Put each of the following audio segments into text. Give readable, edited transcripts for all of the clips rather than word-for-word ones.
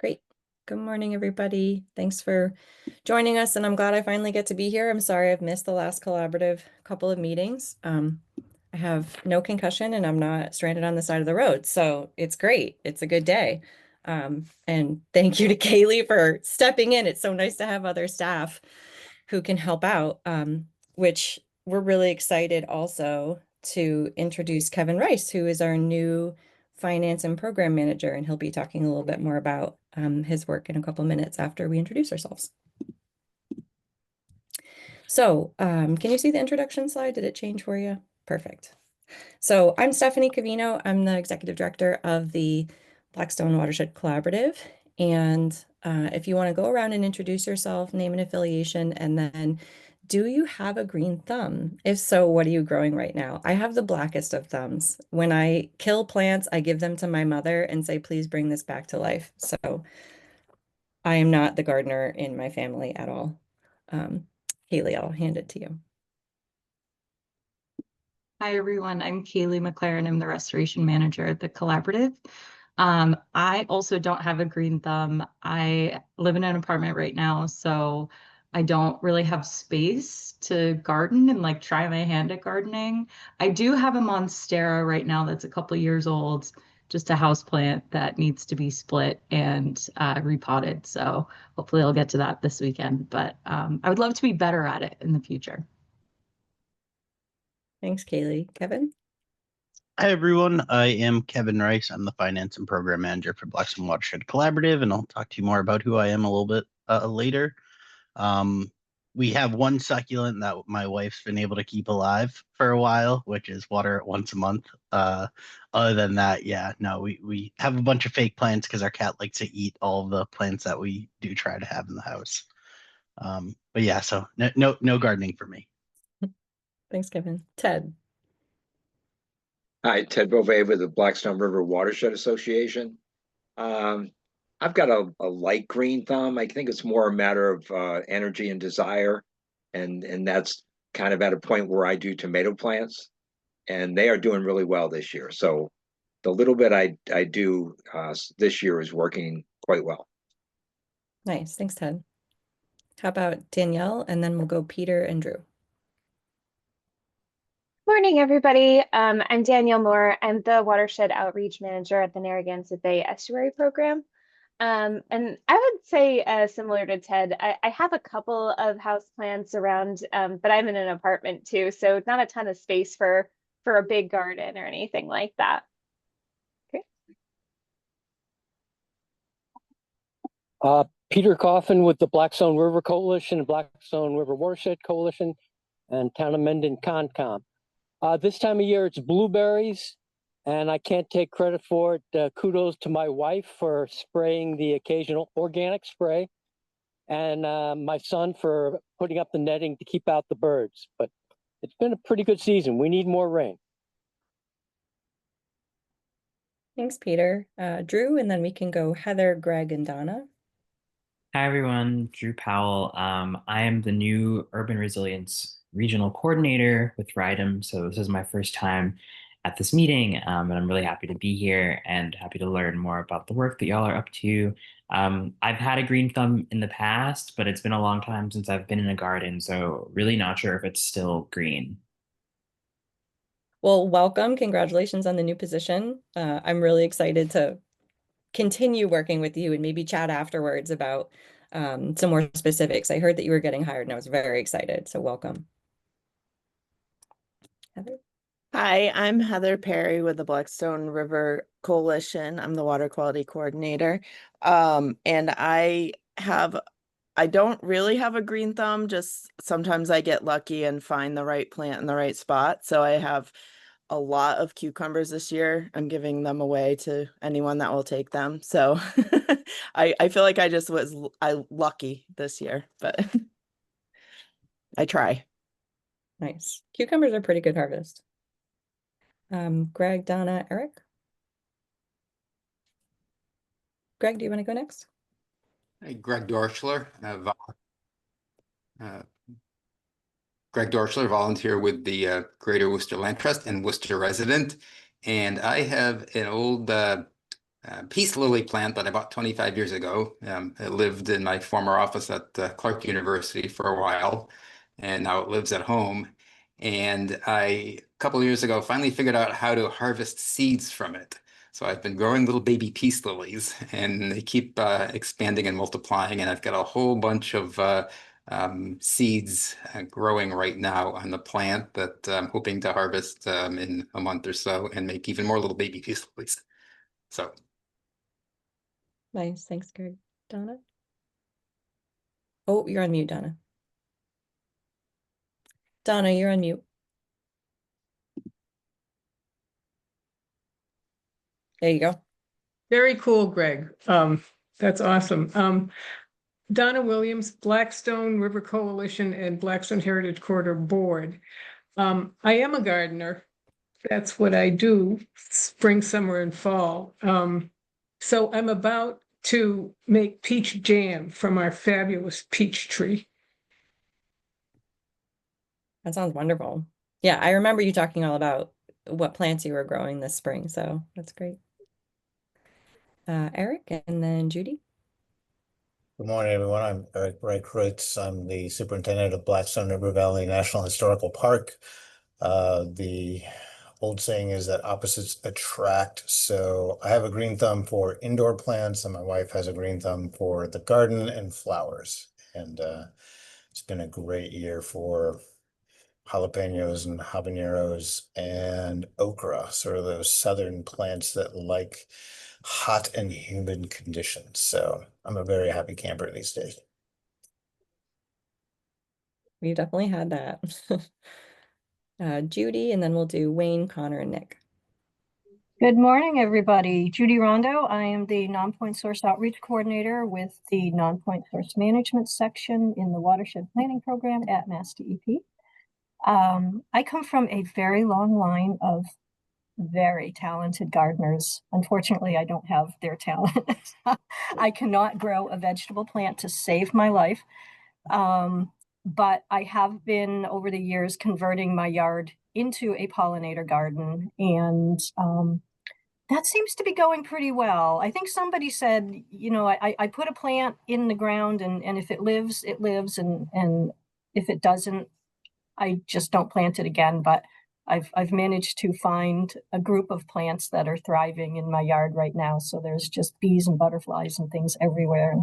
Great. Good morning, everybody. Thanks for joining us, and I'm glad I finally get to be here. I'm sorry I've missed the last collaborative couple of meetings. I have no concussion and I'm not stranded on the side of the road, so it's great. It's a good day. And thank you to Kaylee for stepping in. It's so nice to have other staff who can help out, which we're really excited also to introduce Kevin Rice, who is our new finance and program manager, and he'll be talking a little bit more about his work in a couple minutes after we introduce ourselves. So can you see the introduction slide? Did it change for you? Perfect. So I'm Stephanie Cavino. I'm the executive director of the Blackstone Watershed Collaborative. And if you want to go around and introduce yourself, name and affiliation, and then do you have a green thumb? If so, what are you growing right now? I have the blackest of thumbs. When I kill plants, I give them to my mother and say, please bring this back to life. So I am not the gardener in my family at all. Haley, I'll hand it to you. Hi, everyone. I'm Kaylee McLaren. I'm the restoration manager at the collaborative. I also don't have a green thumb. I live in an apartment right now, so I don't really have space to garden and like try my hand at gardening. I do have a monstera right now that's a couple years old, just a house plant that needs to be split and repotted. So hopefully I'll get to that this weekend, but I would love to be better at it in the future. Thanks, Kaylee. Kevin? Hi, everyone. I am Kevin Rice. I'm the Finance and Program Manager for Blackstone Watershed Collaborative, and I'll talk to you more about who I am a little bit later. We have one succulent that my wife's been able to keep alive for a while, which is water it once a month. Other than that, yeah, no, we have a bunch of fake plants because our cat likes to eat all of the plants that we do try to have in the house. But yeah, so no gardening for me. Thanks, Kevin. Ted? Hi, Ted Bove with the Blackstone River Watershed Association. Um, I've got a light green thumb. I think it's more a matter of energy and desire, and that's kind of at a point where I do tomato plants, and they are doing really well this year. So the little bit I do this year is working quite well. Nice. Thanks, Ted. How about Danielle? And then we'll go Peter and Drew. Morning, everybody. I'm Danielle Moore. I'm the Watershed Outreach Manager at the Narragansett Bay Estuary Program. And I would say, similar to Ted, I have a couple of house plants around, but I'm in an apartment too, so not a ton of space for a big garden or anything like that. Okay. Peter Coffin with the Blackstone River Coalition, Blackstone River Watershed Coalition, and Town of Mendon Concom. This time of year, it's blueberries, and I can't take credit for it. Kudos to my wife for spraying the occasional organic spray, and my son for putting up the netting to keep out the birds. But it's been a pretty good season. We need more rain. Thanks, Peter. Drew, and then we can go Heather, Greg, and Donna. Hi, everyone. Drew Powell. I am the new Urban Resilience Regional Coordinator with RIDEM. So this is my first time at this meeting, and I'm really happy to be here and happy to learn more about the work that y'all are up to. I've had a green thumb in the past, but it's been a long time since I've been in a garden, so really not sure if it's still green. Well, welcome. Congratulations on the new position. I'm really excited to continue working with you and maybe chat afterwards about some more specifics. I heard that you were getting hired and I was very excited, so welcome. Heather? Hi, I'm Heather Perry with the Blackstone River Coalition. I'm the water quality coordinator. And I don't really have a green thumb, just sometimes I get lucky and find the right plant in the right spot. So I have a lot of cucumbers this year. I'm giving them away to anyone that will take them. So I feel like I lucky this year, but I try. Nice. Cucumbers are pretty good harvest. Greg, Donna, Eric? Greg, do you want to go next? Hey, Greg Dorschler, volunteer with the Greater Worcester Land Trust and Worcester resident. And I have an old peace lily plant that I bought 25 years ago. It lived in my former office at Clark University for a while, and now it lives at home. And a couple of years ago, finally figured out how to harvest seeds from it. So I've been growing little baby peace lilies, and they keep expanding and multiplying. And I've got a whole bunch of seeds growing right now on the plant that I'm hoping to harvest in a month or so and make even more little baby peace lilies. So Nice. Thanks, Greg. Donna? Oh, you're on mute, Donna. Donna, you're on mute. There you go. Very cool, Greg. That's awesome. Donna Williams, Blackstone River Coalition and Blackstone Heritage Corridor Board. I am a gardener. That's what I do, spring, summer, and fall. So I'm about to make peach jam from our fabulous peach tree. That sounds wonderful. Yeah, I remember you talking all about what plants you were growing this spring, so that's great. Eric and then Judy. Good morning, everyone. I'm Eric Reichritz. I'm the superintendent of Blackstone River Valley National Historical Park. The old saying is that opposites attract. So I have a green thumb for indoor plants, and my wife has a green thumb for the garden and flowers. And it's been a great year for jalapenos and habaneros and okra, sort of those southern plants that like hot and humid conditions. So I'm a very happy camper these days. We definitely had that. Judy, and then we'll do Wayne, Connor, and Nick. Good morning, everybody. Judy Rondo. I am the Non-Point Source Outreach Coordinator with the Non-Point Source Management section in the Watershed Planning Program at Mass DEP. I come from a very long line of very talented gardeners. Unfortunately, I don't have their talent. I cannot grow a vegetable plant to save my life. But I have been over the years converting my yard into a pollinator garden, and that seems to be going pretty well. I think somebody said, you know, I put a plant in the ground, and if it lives, it lives, and if it doesn't, I just don't plant it again. But I've managed to find a group of plants that are thriving in my yard right now. So there's just bees and butterflies and things everywhere.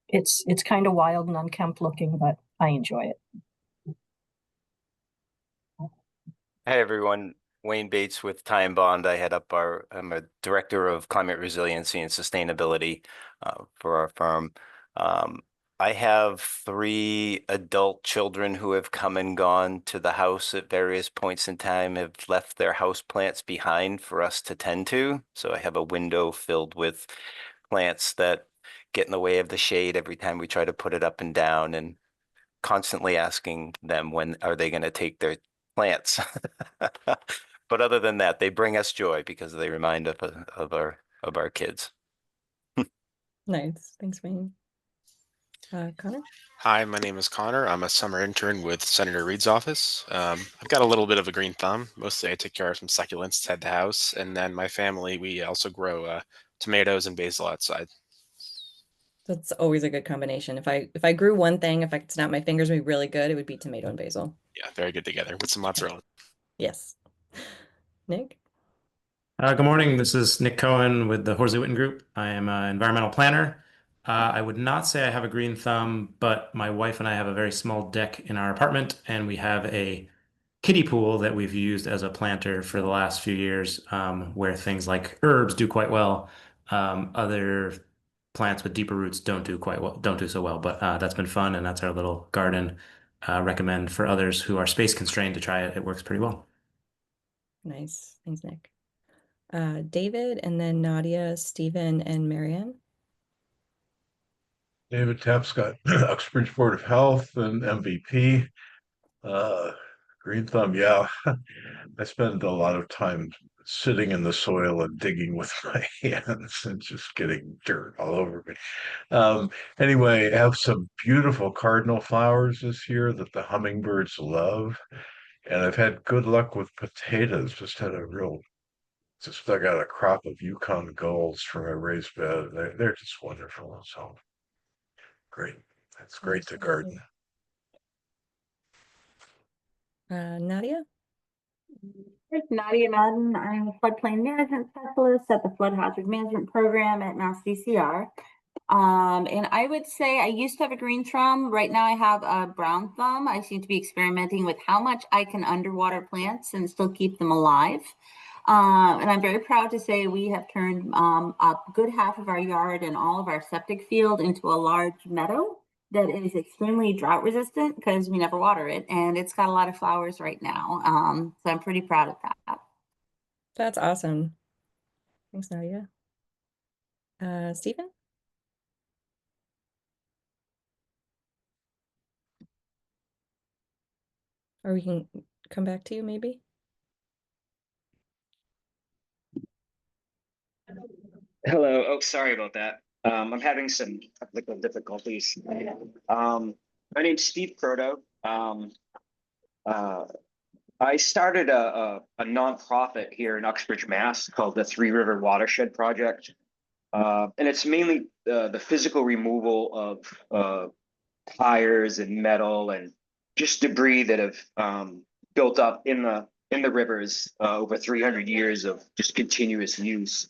It's kind of wild and unkempt looking, but I enjoy it. Hey everyone, Wayne Bates with Time Bond. I'm a director of climate resiliency and sustainability for our firm. I have 3 adult children who have come and gone to the house at various points in time, have left their house plants behind for us to tend to. So I have a window filled with plants that get in the way of the shade every time we try to put it up and down, and constantly asking them when are they going to take their plants. But other than that, they bring us joy because they remind us of our kids. Nice. Thanks, Wayne. Connor? Hi, my name is Connor. I'm a summer intern with Senator Reed's office. I've got a little bit of a green thumb. Mostly I take care of some succulents inside the house. And then my family, we also grow tomatoes and basil outside. That's always a good combination. If I grew one thing, if I could snap my fingers and be really good, it would be tomato and basil. Yeah, very good together with some mozzarella. Yes. Nick? Good morning. This is Nick Cohen with the Horsley Witten Group. I am an environmental planner. I would not say I have a green thumb, but my wife and I have a very small deck in our apartment, and we have a kiddie pool that we've used as a planter for the last few years, where things like herbs do quite well. Other plants with deeper roots don't do so well, but that's been fun, and that's our little garden. Recommend for others who are space constrained to try it. It works pretty well. Nice. Thanks, Nick. David, and then Nadia, Stephen, and Marianne. David Tapscott, Uxbridge Board of Health and MVP. Green thumb, yeah. I spend a lot of time sitting in the soil and digging with my hands and just getting dirt all over me. Anyway, I have some beautiful cardinal flowers this year that the hummingbirds love. And I've had good luck with potatoes, just had a real just dug out a crop of Yukon golds from a raised bed. They're just wonderful. So great. It's great to garden. Nadia? Nadia Madden. I'm a floodplain management specialist at the Flood Hazard Management Program at Mass DCR. And I would say I used to have a green thumb. Right now I have a brown thumb. I seem to be experimenting with how much I can underwater plants and still keep them alive. And I'm very proud to say we have turned a good half of our yard and all of our septic field into a large meadow that is extremely drought resistant because we never water it. And it's got a lot of flowers right now. So I'm pretty proud of that. That's awesome. Thanks, Nadia. Stephen? Or we can come back to you maybe. Hello. Oh, sorry about that. I'm having some technical difficulties. My name's Steve Croto. I started a nonprofit here in Uxbridge, Mass, called the Three River Watershed Project, and it's mainly the physical removal of tires and metal and just debris that have built up in the rivers over 300 years of just continuous use.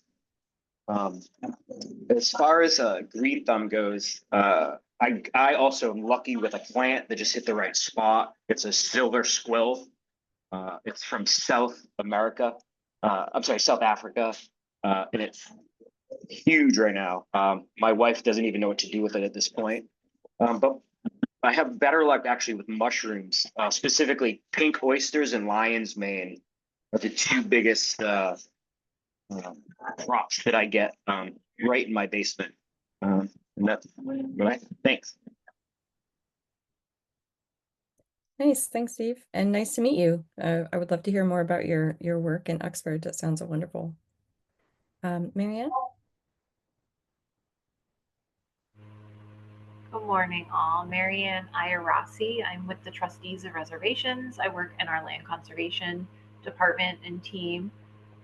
As far as green thumb goes, I also am lucky with a plant that just hit the right spot. It's a silver squill. It's from South America. I'm sorry, South Africa, and it's huge right now. My wife doesn't even know what to do with it at this point. But I have better luck actually with mushrooms, specifically pink oysters and lion's mane are the two biggest crops that I get right in my basement. And that's right. Thanks. Nice, thanks, Steve, and nice to meet you. I would love to hear more about your work in Oxford. That sounds wonderful. Marianne? Good morning, all. Marianne Ayarasi. I'm with the Trustees of Reservations. I work in our land conservation department and team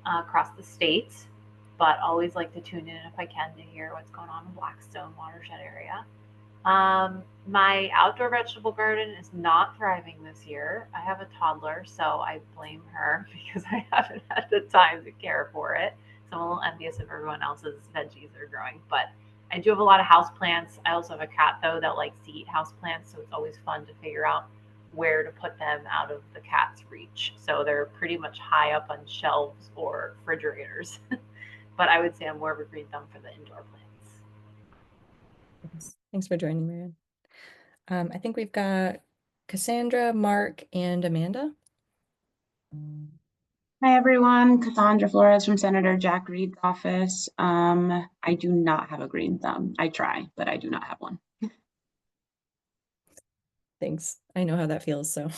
across the state, but always like to tune in if I can to hear what's going on in Blackstone Watershed area. My outdoor vegetable garden is not thriving this year. I have a toddler, so I blame her because I haven't had the time to care for it. So I'm a little envious of everyone else's veggies that are growing, but I do have a lot of house plants. I also have a cat though that likes to eat house plants, so it's always fun to figure out where to put them out of the cat's reach. So they're pretty much high up on shelves or refrigerators. But I would say I'm more of a green thumb for the indoor plants. Thanks for joining, Marianne. I think we've got Cassandra, Mark, and Amanda. Hi, everyone. Cassandra Flores from Senator Jack Reed's office. I do not have a green thumb. I try, but I do not have one. Thanks. I know how that feels, so.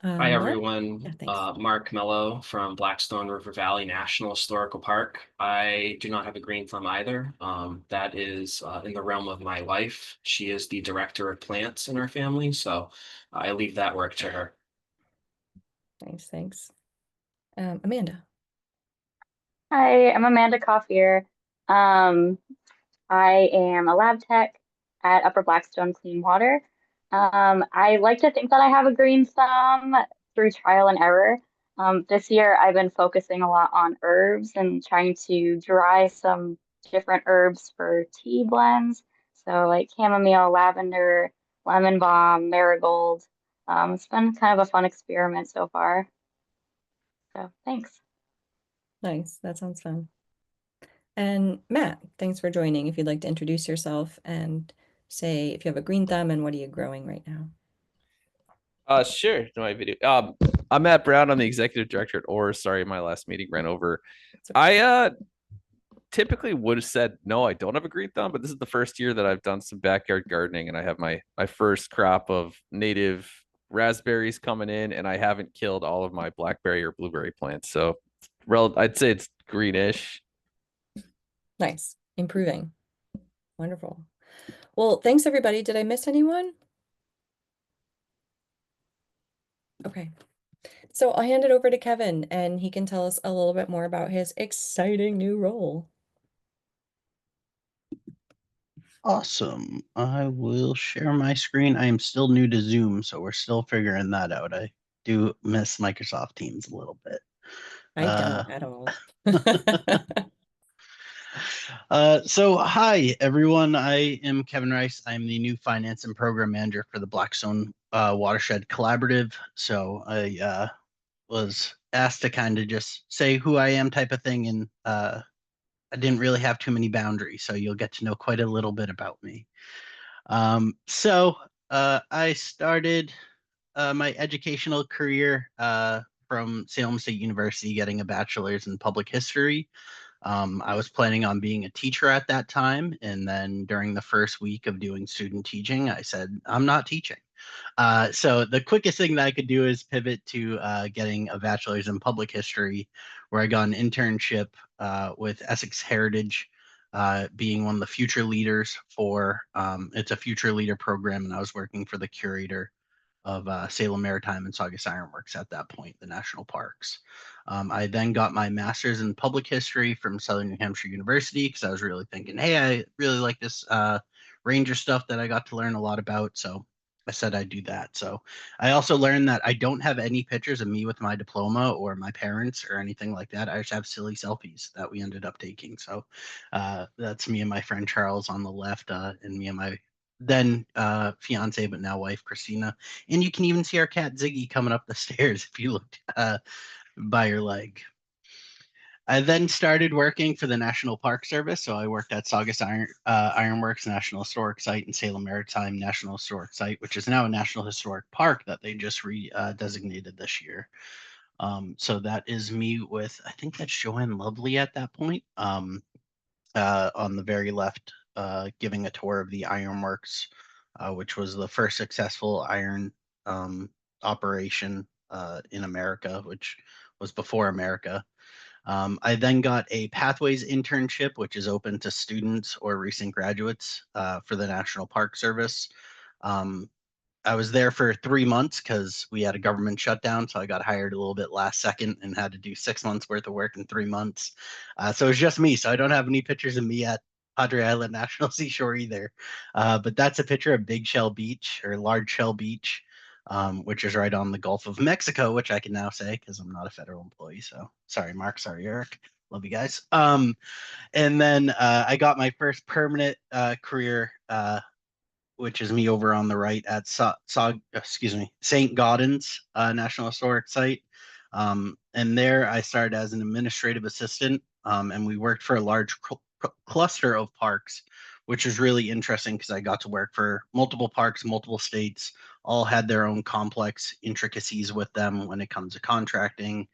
Hi, Mark? everyone. Yeah, thanks. Mark Mello from Blackstone River Valley National Historical Park. I do not have a green thumb either. That is in the realm of my wife. She is the director of plants in our family, so I leave that work to her. Nice, thanks. Amanda. Hi, I'm Amanda Coffier. I am a lab tech at Upper Blackstone Clean Water. I like to think that I have a green thumb through trial and error. This year, I've been focusing a lot on herbs and trying to dry some different herbs for tea blends. So like chamomile, lavender, lemon balm, marigold. It's been kind of a fun experiment so far. So thanks. Nice, that sounds fun. And Matt, thanks for joining. If you'd like to introduce yourself and say if you have a green thumb and what are you growing right now? Sure. No, my video. I'm Matt Brown. I'm the executive director at OR. Sorry, my last meeting ran over. I typically would have said no, I don't have a green thumb, but this is the first year that I've done some backyard gardening and I have my first crop of native raspberries coming in, and I haven't killed all of my blackberry or blueberry plants. So I'd say it's greenish. Nice, improving. Wonderful. Well, thanks everybody. Did I miss anyone? Okay. So I'll hand it over to Kevin and he can tell us a little bit more about his exciting new role. Awesome. I will share my screen. I am still new to Zoom, so we're still figuring that out. I do miss Microsoft Teams a little bit. I don't at all. So hi everyone. I am Kevin Rice. I'm the new finance and program manager for the Blackstone Watershed Collaborative. So I was asked to kind of just say who I am type of thing, and I didn't really have too many boundaries, so you'll get to know quite a little bit about me. I started my educational career from Salem State University, getting a bachelor's in public history. I was planning on being a teacher at that time, and then during the first week of doing student teaching, I said, I'm not teaching. So the quickest thing that I could do is pivot to getting a bachelor's in public history, where I got an internship with Essex Heritage, being one of the future leaders for it's a future leader program, and I was working for the curator of Salem Maritime and Saugus Ironworks at that point, the national parks. I then got my master's in public history from Southern New Hampshire University because I was really thinking, hey, I really like this ranger stuff that I got to learn a lot about. So I said I'd do that. So I also learned that I don't have any pictures of me with my diploma or my parents or anything like that. I just have silly selfies that we ended up taking. So that's me and my friend Charles on the left, and me and my then fiance, but now wife, Christina. And you can even see our cat Ziggy coming up the stairs if you look by your leg. I then started working for the National Park Service. So I worked at Saugus Ironworks National Historic Site and Salem Maritime National Historic Site, which is now a National Historic Park that they just designated this year. So that is me with, I think that's Joanne Lovely at that point, on the very left, giving a tour of the ironworks, which was the first successful iron operation in America, which was before America. I then got a Pathways internship, which is open to students or recent graduates for the National Park Service. Um, I was there for 3 months because we had a government shutdown. So I got hired a little bit last second and had to do 6 months worth of work in 3 months. So it was just me. So I don't have any pictures of me at Padre Island National Seashore either. But that's a picture of Big Shell Beach or Large Shell Beach, which is right on the Gulf of Mexico, which I can now say because I'm not a federal employee. So sorry, Mark. Sorry, Eric. Love you guys. And then I got my first permanent career, which is me over on the right at St. Gaudens National Historic Site. And there I started as an administrative assistant, and we worked for a large cluster of parks, which was really interesting because I got to work for multiple parks, multiple states, all had their own complex intricacies with them when it comes to contracting,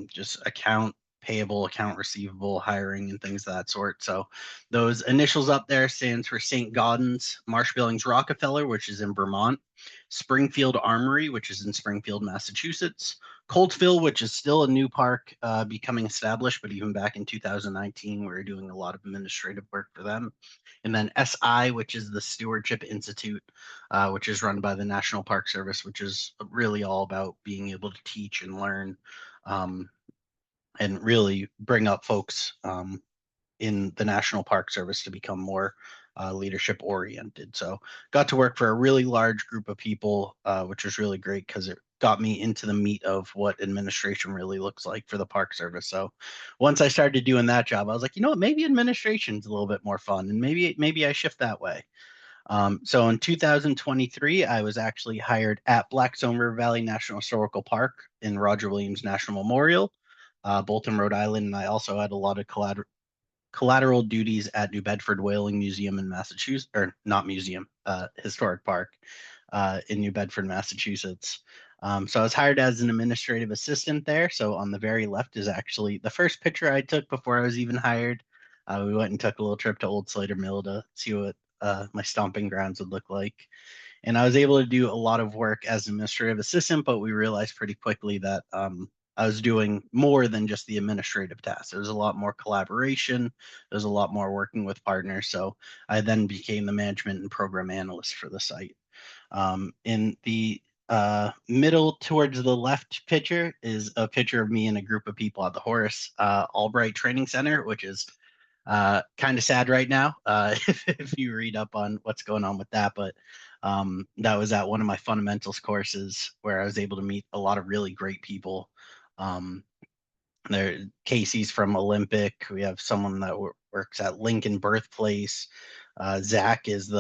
just account payable, account receivable, hiring, and things of that sort. So those initials up there stands for St. Gaudens, Marsh Billings Rockefeller, which is in Vermont, Springfield Armory, which is in Springfield, Massachusetts, Coltville, which is still a new park becoming established, but even back in 2019, we were doing a lot of administrative work for them. And then SI, which is the Stewardship Institute, which is run by the National Park Service, which is really all about being able to teach and learn, and really bring up folks in the National Park Service to become more leadership oriented. So got to work for a really large group of people, which was really great because it got me into the meat of what administration really looks like for the Park Service. So once I started doing that job, I was like, you know what, maybe administration's a little bit more fun, and maybe I shift that way. So in 2023, I was actually hired at Blackstone River Valley National Historical Park in Roger Williams National Memorial, Bolton, Rhode Island, and I also had a lot of collateral duties at New Bedford Whaling Museum in Massachusetts, or not museum, historic park in New Bedford, Massachusetts. So I was hired as an administrative assistant there. So on the very left is actually the first picture I took before I was even hired. We went and took a little trip to Old Slater Mill to see what my stomping grounds would look like. And I was able to do a lot of work as an administrative assistant, but we realized pretty quickly that I was doing more than just the administrative tasks. There was a lot more collaboration. There's a lot more working with partners. So I then became the management and program analyst for the site. In the middle towards the left picture is a picture of me and a group of people at the Horace Albright Training Center, which is kind of sad right now if you read up on what's going on with that. But that was at one of my fundamentals courses where I was able to meet a lot of really great people. There, Casey's from Olympic. We have someone that works at Lincoln Birthplace. Zach is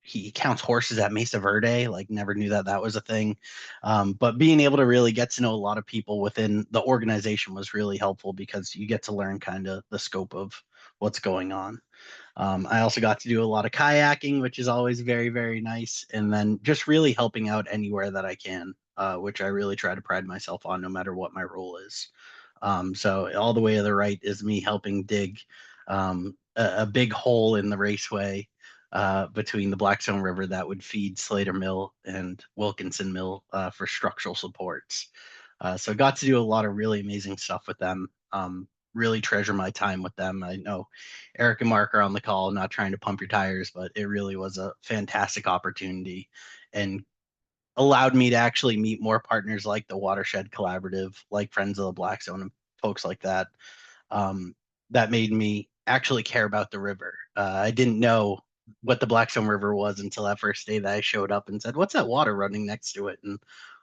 he counts horses at Mesa Verde. Like, never knew that was a thing. But being able to really get to know a lot of people within the organization was really helpful because you get to learn kind of the scope of what's going on. I also got to do a lot of kayaking, which is always very, very nice. And then just really helping out anywhere that I can, which I really try to pride myself on no matter what my role is. So all the way to the right is me helping dig a big hole in the raceway between the Blackstone River that would feed Slater Mill and Wilkinson Mill for structural supports. So I got to do a lot of really amazing stuff with them. Really treasure my time with them. I know Eric and Mark are on the call, not trying to pump your tires, but it really was a fantastic opportunity and allowed me to actually meet more partners like the Watershed Collaborative, like Friends of the Blackstone and folks like that. That made me actually care about the river. I didn't know what the Blackstone River was until that first day that I showed up and said, "What's that water running next to it?" And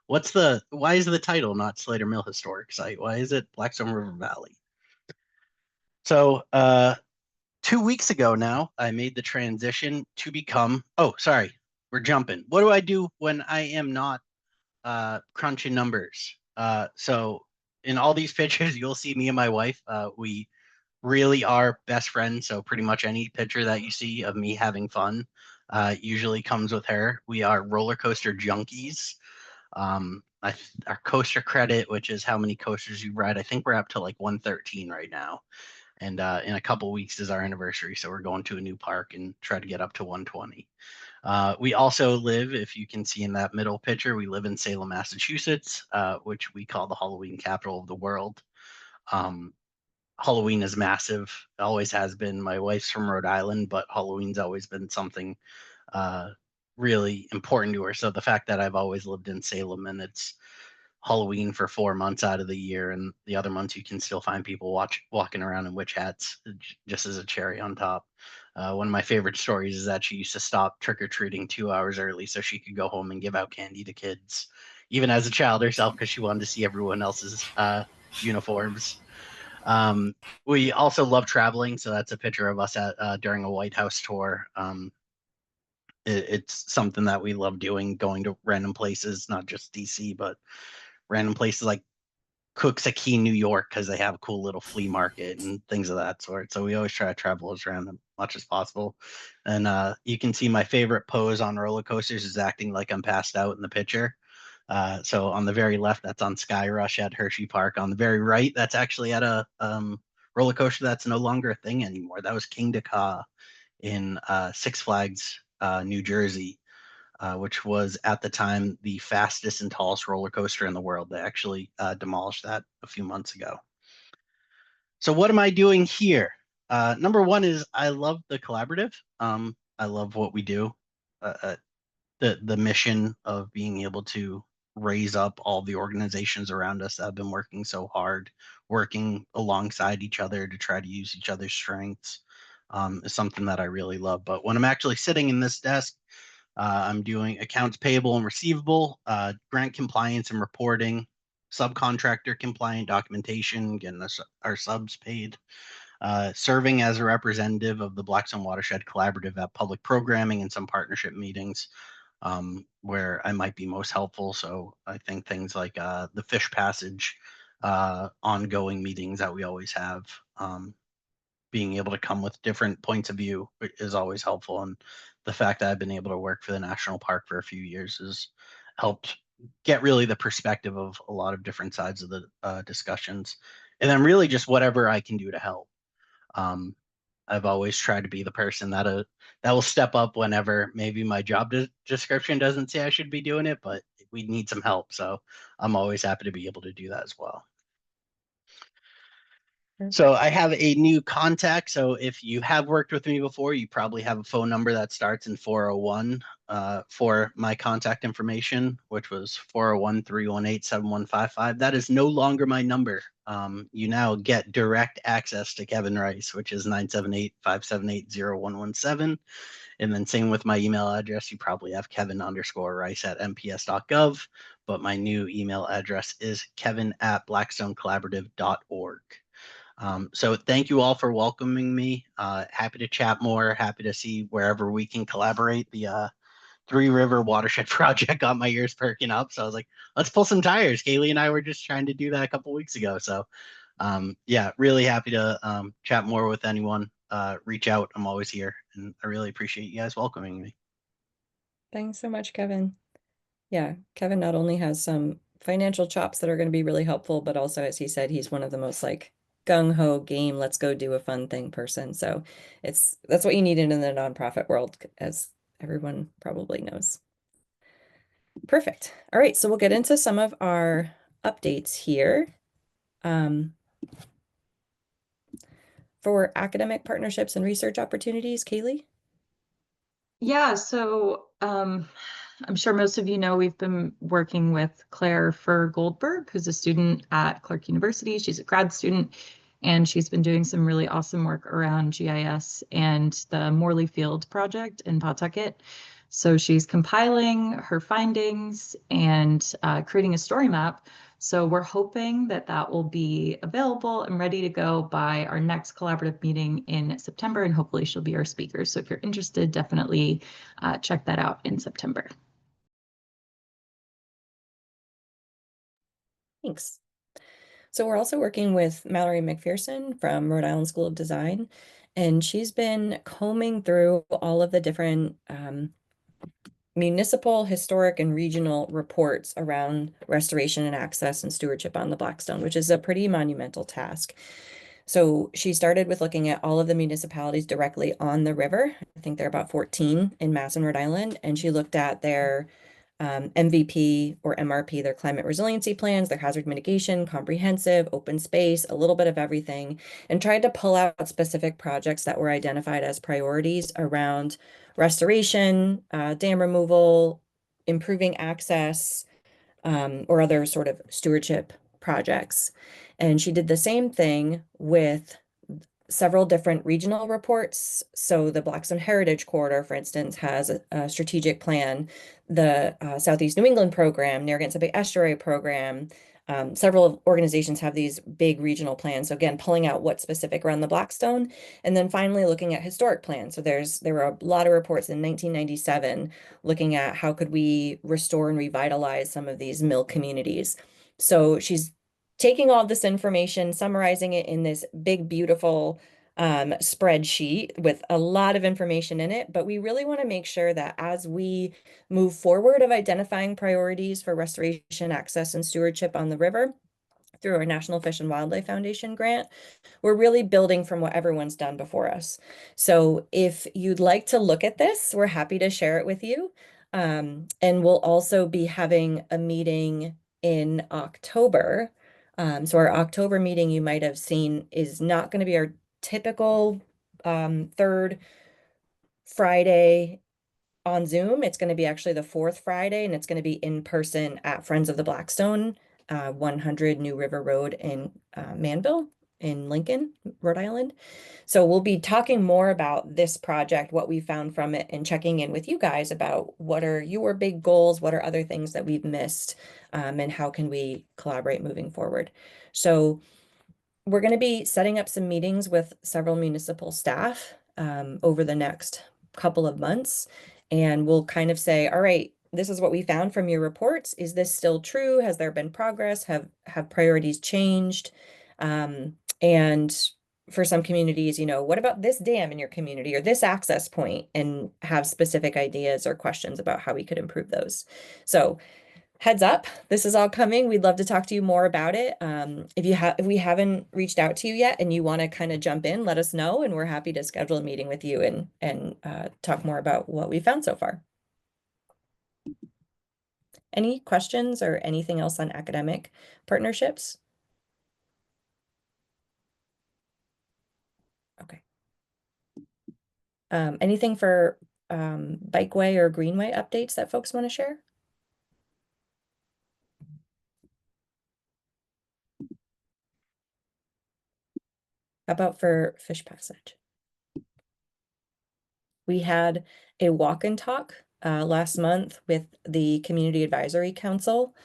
why is the title not Slater Mill Historic Site? Why is it Blackstone River Valley? So 2 weeks ago now, I made the transition to become, oh, sorry, we're jumping. What do I do when I am not crunching numbers? So in all these pictures, you'll see me and my wife. We really are best friends. So pretty much any picture that you see of me having fun usually comes with her. We are roller coaster junkies. Our coaster credit, which is how many coasters you ride, I think we're up to like 113 right now. And in a couple weeks is our anniversary. So we're going to a new park and try to get up to 120. We also live, if you can see in that middle picture, we live in Salem, Massachusetts, which we call the Halloween capital of the world. Halloween is massive, always has been. My wife's from Rhode Island, but Halloween's always been something really important to her. So the fact that I've always lived in Salem and it's Halloween for 4 months out of the year, and the other months you can still find people walking around in witch hats, just as a cherry on top. One of my favorite stories is that she used to stop trick or treating 2 hours early so she could go home and give out candy to kids, even as a child herself, because she wanted to see everyone else's uniforms. We also love traveling, so that's a picture of us at during a White House tour. It's something that we love doing, going to random places, not just DC, but random places like Cooksaki, New York, because they have a cool little flea market and things of that sort. So we always try to travel as random much as possible. And you can see my favorite pose on roller coasters is acting like I'm passed out in the picture. So on the very left, that's on Sky Rush at Hershey Park. On the very right, that's actually at a roller coaster that's no longer a thing anymore. That was King Ka in Six Flags, New Jersey, which was at the time the fastest and tallest roller coaster in the world. They actually demolished that a few months ago. So what am I doing here? Number one is I love the collaborative. I love what we do. The mission of being able to raise up all the organizations around us that have been working so hard, working alongside each other to try to use each other's strengths, is something that I really love. But when I'm actually sitting in this desk, I'm doing accounts payable and receivable, grant compliance and reporting, subcontractor compliant documentation, getting our subs paid, serving as a representative of the Blackstone Watershed Collaborative at public programming and some partnership meetings where I might be most helpful. So I think things like the Fish Passage ongoing meetings that we always have, being able to come with different points of view is always helpful. And the fact that I've been able to work for the national park for a few years has helped get really the perspective of a lot of different sides of the discussions. And then really just whatever I can do to help. I've always tried to be the person that will step up whenever maybe my job description doesn't say I should be doing it, but we need some help. So I'm always happy to be able to do that as well. So I have a new contact. So if you have worked with me before, you probably have a phone number that starts in 401 for my contact information, which was 401-318-7155. That is no longer my number. You now get direct access to Kevin Rice, which is 978-578-0117. And then same with my email address. You probably have Kevin_Rice@mps.gov, but my new email address is kevin@blackstonecollaborative.org. So thank you all for welcoming me. Happy to chat more. Happy to see wherever we can collaborate. The Three River Watershed Project got my ears perking up. So I was like, let's pull some tires. Kaylee and I were just trying to do that a couple weeks ago. So yeah, really happy to chat more with anyone. Reach out. I'm always here. And I really appreciate you guys welcoming me. Thanks so much, Kevin. Yeah, Kevin not only has some financial chops that are going to be really helpful, but also, as he said, he's one of the most like gung-ho game, let's go do a fun thing person. So that's what you need in the nonprofit world, as everyone probably knows. Perfect. All right, so we'll get into some of our updates here. For academic partnerships and research opportunities, Kaylee? Yeah, so I'm sure most of you know we've been working with Claire Fur Goldberg, who's a student at Clark University. She's a grad student, and she's been doing some really awesome work around GIS and the Morley Field project in Pawtucket. So she's compiling her findings and creating a story map. So we're hoping that that will be available and ready to go by our next collaborative meeting in September, and hopefully she'll be our speaker. So if you're interested, definitely check that out in September. Thanks. So we're also working with Mallory McPherson from Rhode Island School of Design, and she's been combing through all of the different municipal, historic, and regional reports around restoration and access and stewardship on the Blackstone, which is a pretty monumental task. So she started with looking at all of the municipalities directly on the river. I think there are about 14 in Mass and Rhode Island, and she looked at their MVP or MRP, their climate resiliency plans, their hazard mitigation, comprehensive, open space, a little bit of everything, and tried to pull out specific projects that were identified as priorities around restoration, dam removal, improving access, or other sort of stewardship projects. And she did the same thing with several different regional reports. So the Blackstone Heritage Corridor, for instance, has a strategic plan. The Southeast New England program, Narragansett Bay Estuary program, several organizations have these big regional plans. So again, pulling out what's specific around the Blackstone, and then finally looking at historic plans. So there were a lot of reports in 1997 looking at how could we restore and revitalize some of these mill communities. So she's taking all this information, summarizing it in this big, beautiful spreadsheet with a lot of information in it. But we really want to make sure that as we move forward of identifying priorities for restoration, access, and stewardship on the river through our National Fish and Wildlife Foundation grant, we're really building from what everyone's done before us. So if you'd like to look at this, we're happy to share it with you. And we'll also be having a meeting in October. So our October meeting you might have seen is not going to be our typical third Friday on Zoom. It's going to be actually the fourth Friday, and it's going to be in person at Friends of the Blackstone, 100 New River Road in Manville in Lincoln, Rhode Island. So we'll be talking more about this project, what we found from it, and checking in with you guys about what are your big goals, what are other things that we've missed, and how can we collaborate moving forward. So we're going to be setting up some meetings with several municipal staff over the next couple of months. And we'll kind of say, all right, this is what we found from your reports. Is this still true? Has there been progress? Have priorities changed? And for some communities, you know, what about this dam in your community or this access point, and have specific ideas or questions about how we could improve those. So heads up, this is all coming. We'd love to talk to you more about it. If we haven't reached out to you yet and you want to kind of jump in, let us know, and we're happy to schedule a meeting with you and talk more about what we found so far. Any questions or anything else on academic partnerships? Anything for bikeway or greenway updates that folks want to share? How about for Fish Passage? We had a walk and talk last month with the Community Advisory Council,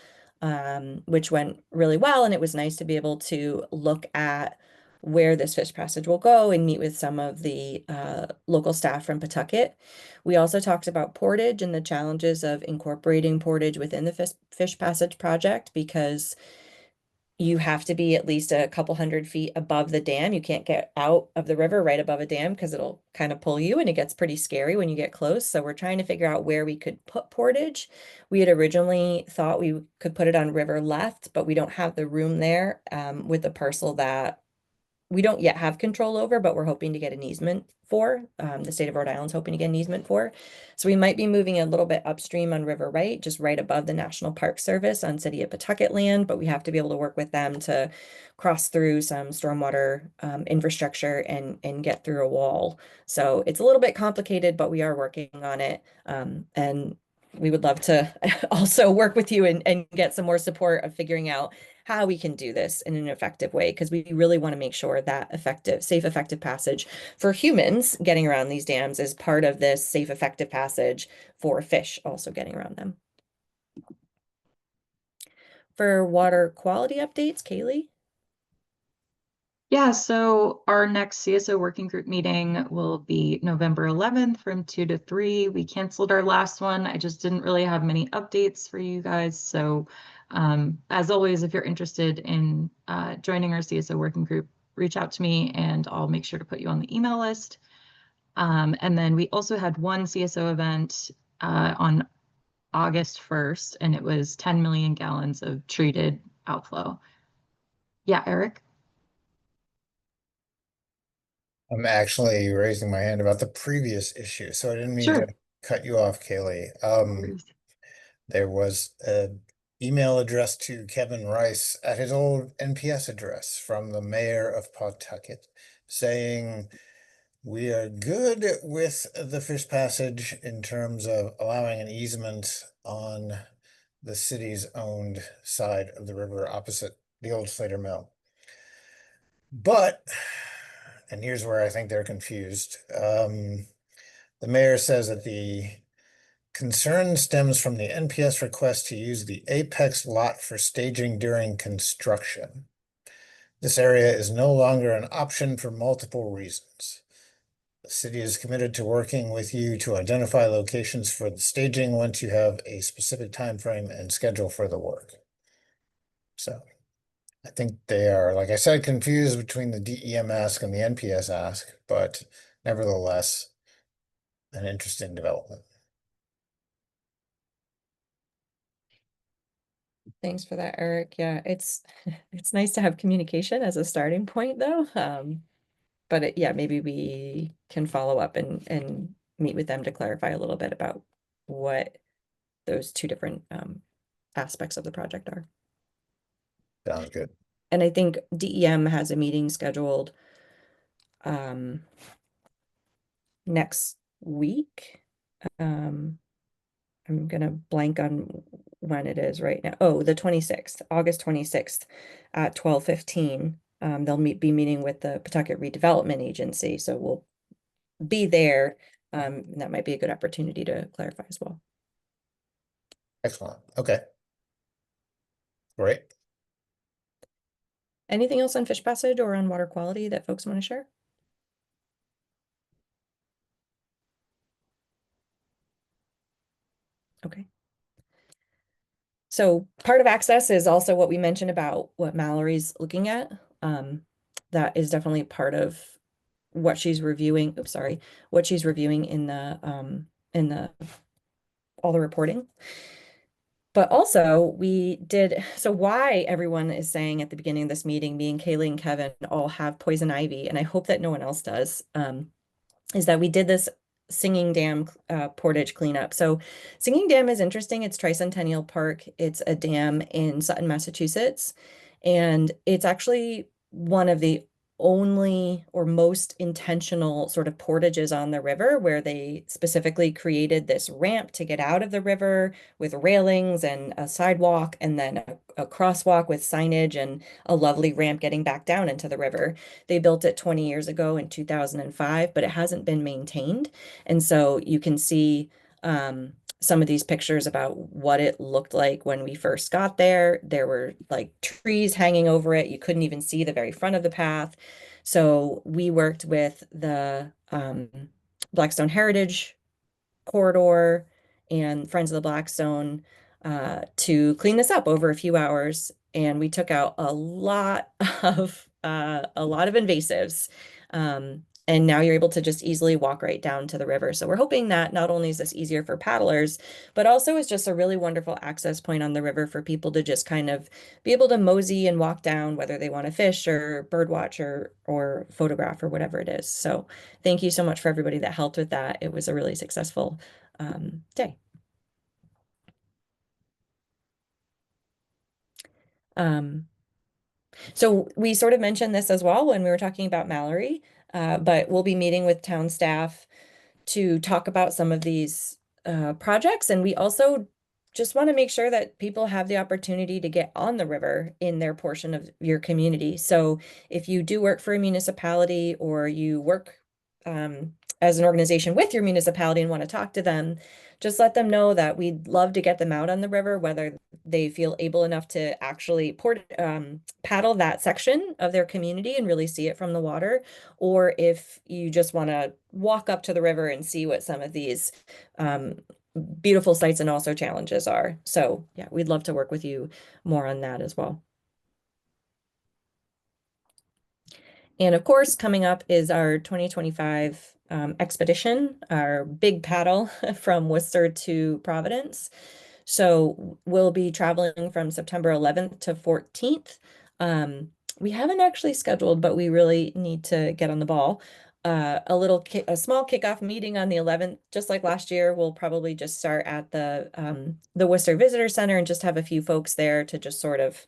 which went really well. And it was nice to be able to look at where this fish passage will go and meet with some of the local staff from Pawtucket. We also talked about portage and the challenges of incorporating portage within the fish passage project, because you have to be at least a couple 100 feet above the dam. You can't get out of the river right above a dam because it'll kind of pull you, and it gets pretty scary when you get close. So we're trying to figure out where we could put portage. We had originally thought we could put it on river left, but we don't have the room there with the parcel that we don't yet have control over, but we're hoping to get an easement for. The state of Rhode Island's hoping to get an easement for. So we might be moving a little bit upstream on River Right, just right above the National Park Service on City of Pawtucket land, but we have to be able to work with them to cross through some stormwater infrastructure and get through a wall. So it's a little bit complicated, but we are working on it. And we would love to also work with you and get some more support of figuring out how we can do this in an effective way, because we really want to make sure that safe, effective passage for humans getting around these dams is part of this safe, effective passage for fish also getting around them. For water quality updates, Kaylee? Yeah, so our next CSO working group meeting will be November 11th from 2 to 3. We canceled our last one. I just didn't really have many updates for you guys. So as always, if you're interested in joining our CSO working group, reach out to me and I'll make sure to put you on the email list. And then we also had one CSO event on August 1st, and it was 10 million gallons of treated outflow. Yeah, Eric? I'm actually raising my hand about the previous issue, so I didn't mean Sure. to cut you off, Kaylee. There was an email addressed to Kevin Rice at his old NPS address from the mayor of Pawtucket saying, we are good with the fish passage in terms of allowing an easement on the city's owned side of the river opposite the old Slater Mill. But, and here's where I think they're confused. The mayor says that the concern stems from the NPS request to use the apex lot for staging during construction. This area is no longer an option for multiple reasons. The city is committed to working with you to identify locations for the staging once you have a specific time frame and schedule for the work. So I think they are, like I said, confused between the DEM ask and the NPS ask, but nevertheless, an interesting development. Thanks for that, Eric. Yeah, it's nice to have communication as a starting point, though. But yeah, maybe we can follow up and meet with them to clarify a little bit about what those two different aspects of the project are. Sounds good. And I think DEM has a meeting scheduled next week. I'm gonna blank on when it is right now. Oh, the 26th, August 26th at 12:15. They'll be meeting with the Pawtucket Redevelopment Agency, so we'll be there. And that might be a good opportunity to clarify as well. Excellent. Okay. Great. Anything else on fish passage or on water quality that folks want to share? Okay. So part of access is also what we mentioned about what Mallory's looking at. That is definitely part of what she's reviewing. Oops, sorry, what she's reviewing in the all the reporting. But also so why everyone is saying at the beginning of this meeting, me and Kaylee and Kevin all have poison ivy, and I hope that no one else does, is that we did this Singing Dam portage cleanup. So Singing Dam is interesting. It's Tricentennial Park. It's a dam in Sutton, Massachusetts. And it's actually one of the only or most intentional sort of portages on the river, where they specifically created this ramp to get out of the river with railings and a sidewalk, and then a crosswalk with signage and a lovely ramp getting back down into the river. They built it 20 years ago in 2005, but it hasn't been maintained. And so you can see some of these pictures about what it looked like when we first got there. There were like trees hanging over it. You couldn't even see the very front of the path. So we worked with the Blackstone Heritage Corridor and Friends of the Blackstone to clean this up over a few hours. And we took out a lot of invasives. And now you're able to just easily walk right down to the river. So we're hoping that not only is this easier for paddlers, but also is just a really wonderful access point on the river for people to just kind of be able to mosey and walk down, whether they want to fish or bird watch or photograph or whatever it is. So thank you so much for everybody that helped with that. It was a really successful day. So we sort of mentioned this as well when we were talking about Mallory, but we'll be meeting with town staff to talk about some of these projects. And we also just want to make sure that people have the opportunity to get on the river in their portion of your community. So if you do work for a municipality or you work as an organization with your municipality and want to talk to them, just let them know that we'd love to get them out on the river, whether they feel able enough to actually paddle that section of their community and really see it from the water, or if you just want to walk up to the river and see what some of these beautiful sights and also challenges are. So yeah, we'd love to work with you more on that as well. And of course, coming up is our 2025 expedition, our big paddle from Worcester to Providence. So we'll be traveling from September 11th to 14th. We haven't actually scheduled, but we really need to get on the ball. A small kickoff meeting on the 11th, just like last year. We'll probably just start at the Worcester Visitor Center and just have a few folks there to just sort of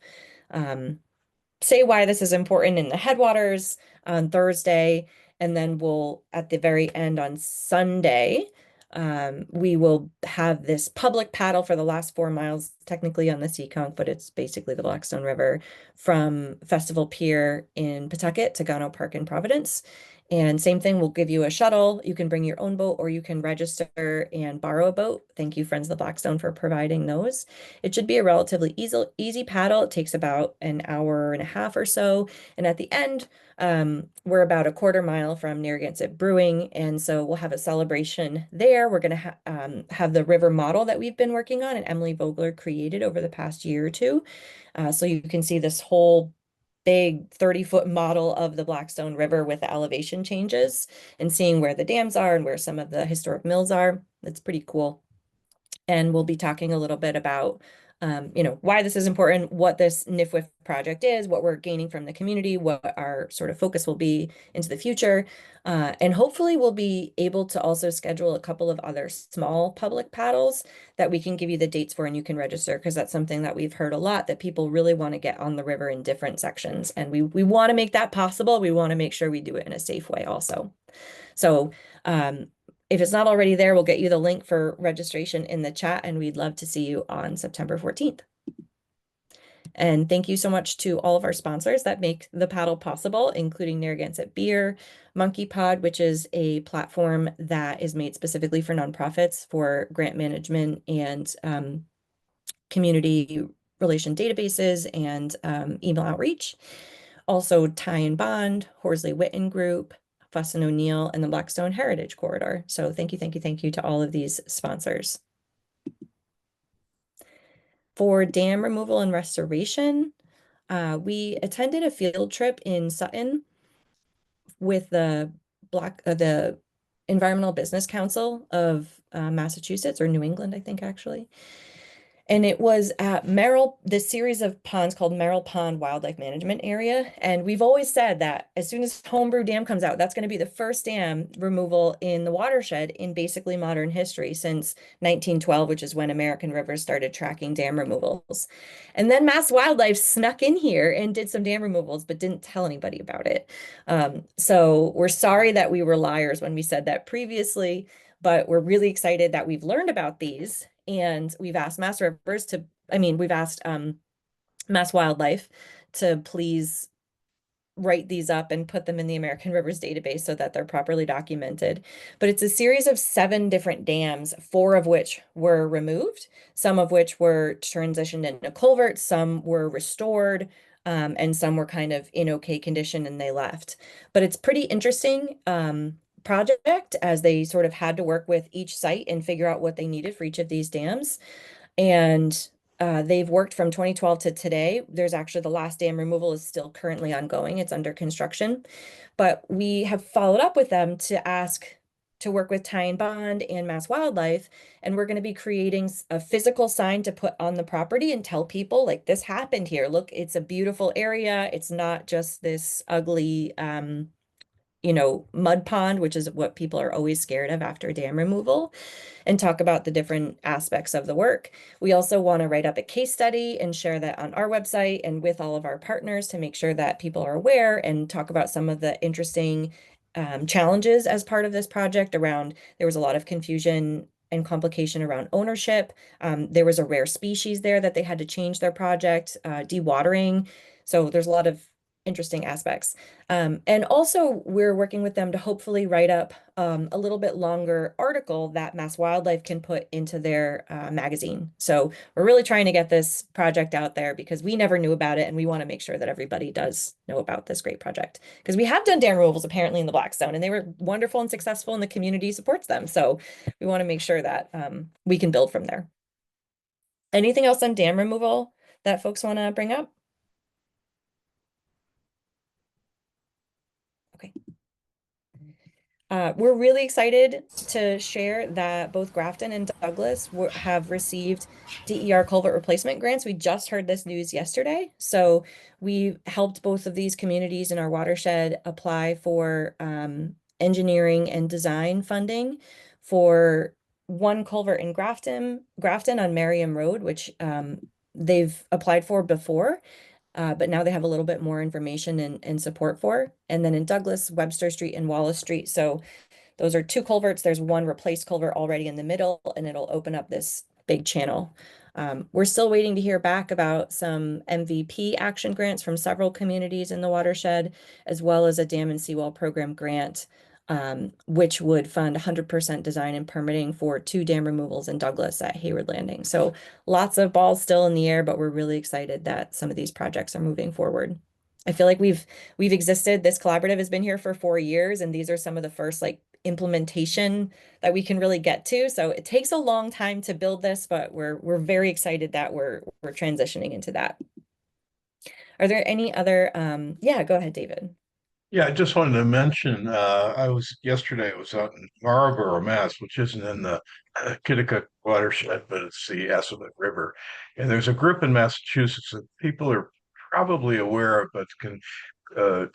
say why this is important in the headwaters on Thursday. And then we'll, at the very end on Sunday, we will have this public paddle for the last 4 miles, technically on the Seekonk, but it's basically the Blackstone River, from Festival Pier in Pawtucket to Gano Park in Providence. And same thing, we'll give you a shuttle. You can bring your own boat or you can register and borrow a boat. Thank you, Friends of the Blackstone, for providing those. It should be a relatively easy paddle. It takes about an hour and a half or so. And at the end, we're about a 1/4 mile from Narragansett Brewing. And so we'll have a celebration there. We're going to have the river model that we've been working on and Emily Vogler created over the past year or two. So you can see this whole big 30-foot model of the Blackstone River with the elevation changes and seeing where the dams are and where some of the historic mills are. It's pretty cool. And we'll be talking a little bit about why this is important, what this NIFWIF project is, what we're gaining from the community, what our sort of focus will be into the future. And hopefully we'll be able to also schedule a couple of other small public paddles that we can give you the dates for and you can register, because that's something that we've heard a lot, that people really want to get on the river in different sections. And we want to make that possible. We want to make sure we do it in a safe way also. So if it's not already there, we'll get you the link for registration in the chat, and we'd love to see you on September 14th. And thank you so much to all of our sponsors that make the paddle possible, including Narragansett Beer, Monkey Pod, which is a platform that is made specifically for nonprofits for grant management and community relation databases and email outreach. Also, Tie and Bond, Horsley Witten Group, Fuss and O'Neill, and the Blackstone Heritage Corridor. So thank you to all of these sponsors. For dam removal and restoration, we attended a field trip in Sutton with the Environmental Business Council of Massachusetts, or New England, I think, actually. And it was at Merrill, this series of ponds called Merrill Pond Wildlife Management Area. And we've always said that as soon as Homebrew Dam comes out, that's going to be the first dam removal in the watershed in basically modern history since 1912, which is when American rivers started tracking dam removals. And then Mass Wildlife snuck in here and did some dam removals, but didn't tell anybody about it. So we're sorry that we were liars when we said that previously, but we're really excited that we've learned about these. And we've asked Mass Rivers to, we've asked Mass Wildlife to please write these up and put them in the American Rivers database so that they're properly documented. But it's a series of 7 different dams, 4 of which were removed, some of which were transitioned into culverts, some were restored, and some were kind of in okay condition and they left. But it's pretty interesting project as they sort of had to work with each site and figure out what they needed for each of these dams. And they've worked from 2012 to today. There's actually the last dam removal is still currently ongoing. It's under construction. But we have followed up with them to ask to work with Ty and Bond and Mass Wildlife. And we're going to be creating a physical sign to put on the property and tell people like this happened here. Look, it's a beautiful area. It's not just this ugly mud pond, which is what people are always scared of after dam removal, and talk about the different aspects of the work. We also want to write up a case study and share that on our website and with all of our partners to make sure that people are aware and talk about some of the interesting challenges as part of this project around, there was a lot of confusion and complication around ownership. There was a rare species there that they had to change their project, dewatering. So there's a lot of interesting aspects. And also we're working with them to hopefully write up a little bit longer article that Mass Wildlife can put into their magazine. So we're really trying to get this project out there because we never knew about it and we want to make sure that everybody does know about this great project. Because we have done dam removals apparently in the Blackstone and they were wonderful and successful and the community supports them. So we want to make sure that we can build from there. Anything else on dam removal that folks want to bring up? Okay. We're really excited to share that both Grafton and Douglas have received DER culvert replacement grants. We just heard this news yesterday. So we helped both of these communities in our watershed apply for engineering and design funding for one culvert in Grafton on Merriam Road, which they've applied for before. But now they have a little bit more information and support for. And then in Douglas, Webster Street and Wallace Street. So those are 2 culverts. There's one replaced culvert already in the middle, and it'll open up this big channel. We're still waiting to hear back about some MVP action grants from several communities in the watershed, as well as a dam and seawall program grant, which would fund 100% design and permitting for 2 dam removals in Douglas at Hayward Landing. So lots of balls still in the air, but we're really excited that some of these projects are moving forward. I feel like we've existed. This collaborative has been here for 4 years, and these are some of the first implementation that we can really get to. So it takes a long time to build this, but we're very excited that we're transitioning into that. Are there any other yeah, go ahead, David. Yeah, I just wanted to mention, yesterday I was out in Marlborough, Mass, which isn't in the Kitticut watershed, but it's the Assabet River. And there's a group in Massachusetts that people are probably aware of, but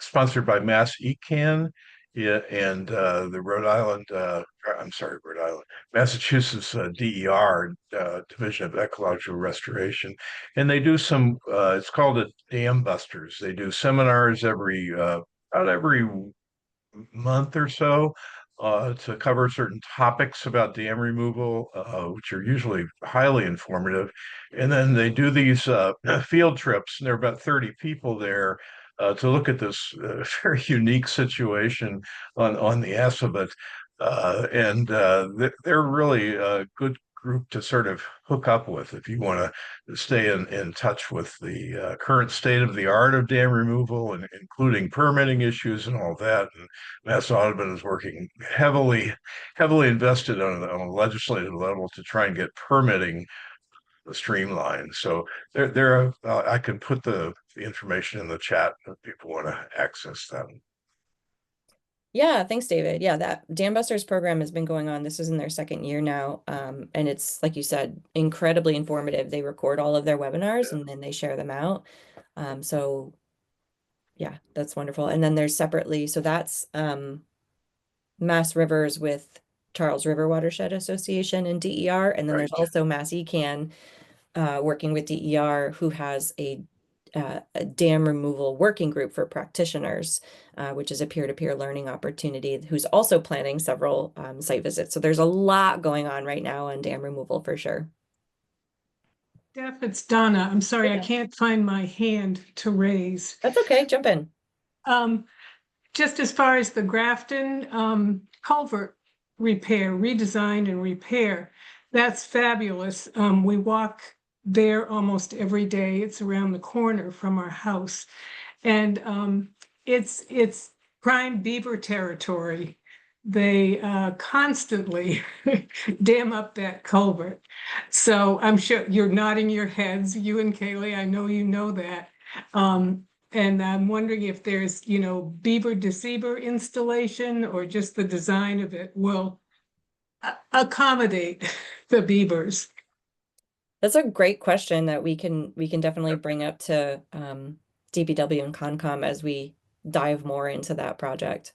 sponsored by Mass Ecan, yeah, and the Rhode Island, Massachusetts DER, Division of Ecological Restoration, and they do some. It's called a Dam Busters. They do seminars about every month or so to cover certain topics about dam removal, which are usually highly informative. And then they do these field trips, and there are about 30 people there to look at this very unique situation on the Assabet. They're really a good group to sort of hook up with if you want to stay in touch with the current state of the art of dam removal, and including permitting issues and all that. And Mass Audubon is working heavily invested on a legislative level to try and get permitting streamlined. So I can put the information in the chat if people want to access them. Yeah, thanks, David. Yeah, that Dam Busters program has been going on. This is in their second year now. And it's, like you said, incredibly informative. They record all of their webinars and then they share them out. So yeah, that's wonderful. And then there's separately, so that's Mass Rivers with Charles River Watershed Association and DER. And then there's also Mass ECAN working with DER, who has a dam removal working group for practitioners, which is a peer-to-peer learning opportunity, who's also planning several site visits. So there's a lot going on right now on dam removal for sure. Steph, it's Donna. I'm sorry, I can't find my hand to raise. That's okay, jump in. Just as far as the Grafton culvert repair, redesign and repair, that's fabulous. We walk there almost every day. It's around the corner from our house. And it's prime beaver territory. They constantly dam up that culvert. So I'm sure you're nodding your heads, you and Kaylee, I know you know that. And I'm wondering if there's, beaver deceiver installation or just the design of it will accommodate the beavers. That's a great question that we can definitely bring up to DPW and Concom as we dive more into that project.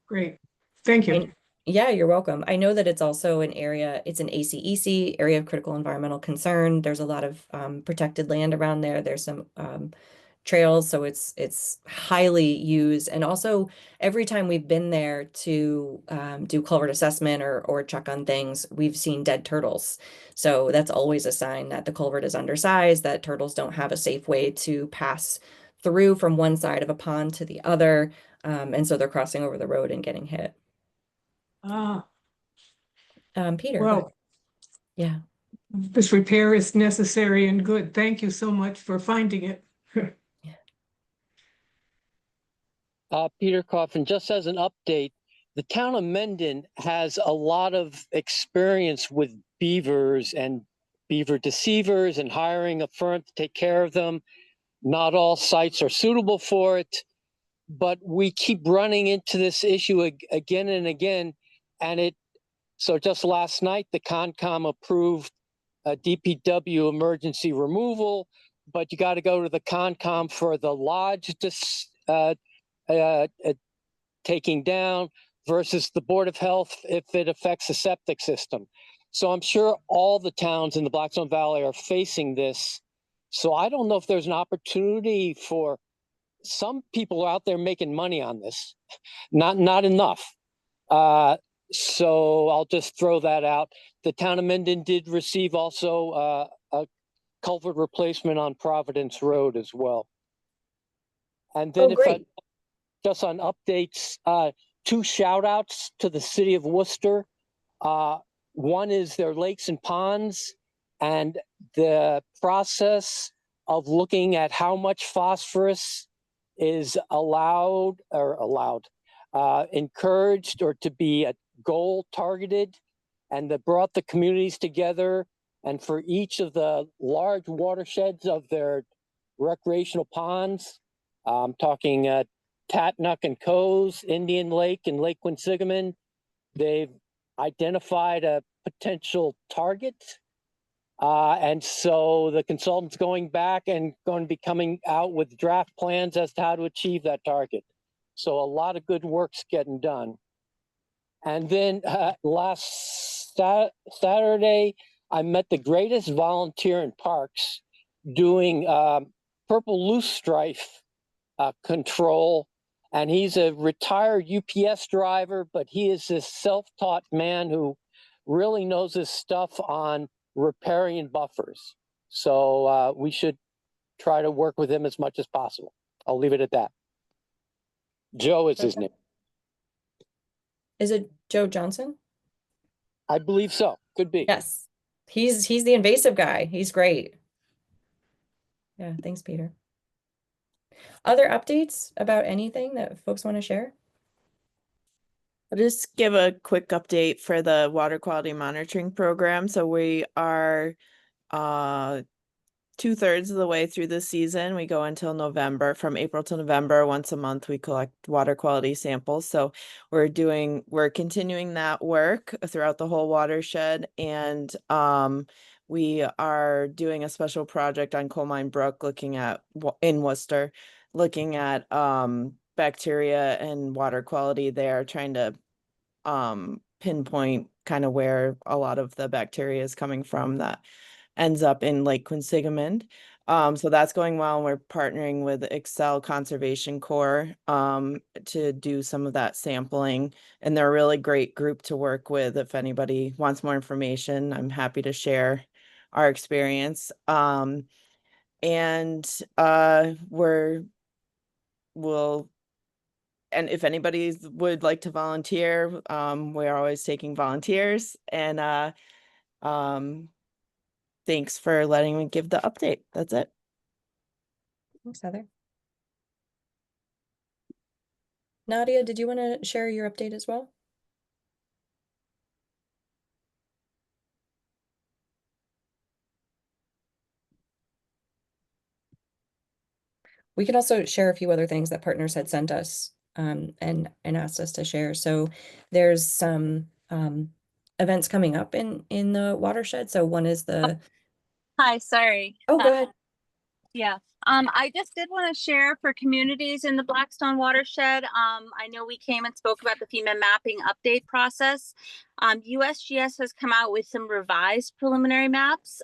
Great. Thank you. Yeah, you're welcome. I know that it's also an area, it's an ACEC, area of critical environmental concern. There's a lot of protected land around there. There's some trails, so it's highly used. And also every time we've been there to do culvert assessment or check on things, we've seen dead turtles. So that's always a sign that the culvert is undersized, that turtles don't have a safe way to pass through from one side of a pond to the other. And so they're crossing over the road and getting hit. Peter, Well, yeah. This repair is necessary and good. Thank you so much for finding it. Peter Coffin, just as an update, the town of Mendon has a lot of experience with beavers and beaver deceivers and hiring a firm to take care of them. Not all sites are suitable for it, but we keep running into this issue again and again. And so just last night, the Concom approved a DPW emergency removal, but you got to go to the Concom for the lodge taking down versus the Board of Health if it affects the septic system. So I'm sure all the towns in the Blackstone Valley are facing this. So I don't know if there's an opportunity for some people out there making money on this, not enough. So I'll just throw that out. The town of Mendon did receive also a culvert replacement on Providence Road as well. And then just on updates, 2 shout outs to the city of Worcester. One is their lakes and ponds and the process of looking at how much phosphorus is encouraged or to be a goal targeted, and that brought the communities together. And for each of the large watersheds of their recreational ponds, I'm talking Tatnuck and Coes, Indian Lake, and Lake Quinsigamon, they've identified a potential target. And so the consultant's going back and going to be coming out with draft plans as to how to achieve that target. So a lot of good work's getting done. And then last Saturday, I met the greatest volunteer in parks doing purple loosestrife control. And he's a retired UPS driver, but he is this self-taught man who really knows his stuff on riparian buffers. So we should try to work with him as much as possible. I'll leave it at that. Joe is his name. Is it Joe Johnson? I believe so. Could be. Yes. He's the invasive guy. He's great. Yeah, thanks, Peter. Other updates about anything that folks want to share? I'll just give a quick update for the water quality monitoring program. So we are 2/3 of the way through the season. We go until November. From April to November, once a month, we collect water quality samples. So we're continuing that work throughout the whole watershed. And we are doing a special project on Coal Mine Brook in Worcester, looking at bacteria and water quality there, trying to pinpoint kind of where a lot of the bacteria is coming from that ends up in Lake Quinsigamond. So that's going well, and we're partnering with Excel Conservation Corps to do some of that sampling. And they're a really great group to work with. If anybody wants more information, I'm happy to share our experience. And and if anybody would like to volunteer, we're always taking volunteers. And thanks for letting me give the update. That's it. Thanks, Heather. Nadia, did you want to share your update as well? We could also share a few other things that partners had sent us and asked us to share. So there's some events coming up in the watershed. So one is the Hi, sorry. Oh, go ahead. Yeah. I just did want to share for communities in the Blackstone watershed. I know we came and spoke about the FEMA mapping update process. USGS has come out with some revised preliminary maps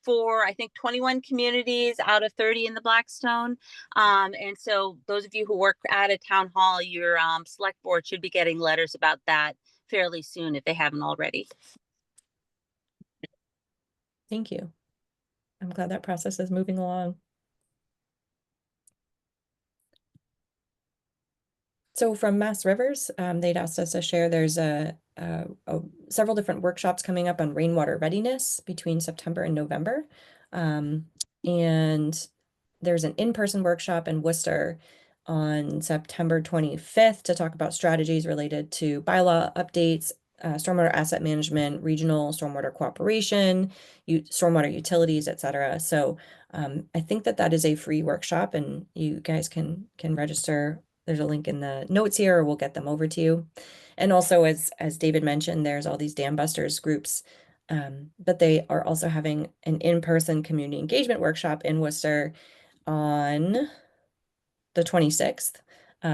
for I think 21 communities out of 30 in the Blackstone. And so those of you who work at a town hall, your select board should be getting letters about that fairly soon if they haven't already. Thank you. I'm glad that process is moving along. So from Mass Rivers, they'd asked us to share there's several different workshops coming up on rainwater readiness between September and November. And there's an in-person workshop in Worcester on September 25th to talk about strategies related to bylaw updates, stormwater asset management, regional stormwater cooperation, stormwater utilities, etc. So I think that is a free workshop, and you guys can register. There's a link in the notes here, or we'll get them over to you. And also, as David mentioned, there's all these Dam Busters groups, but they are also having an in-person community engagement workshop in Worcester on the 26th,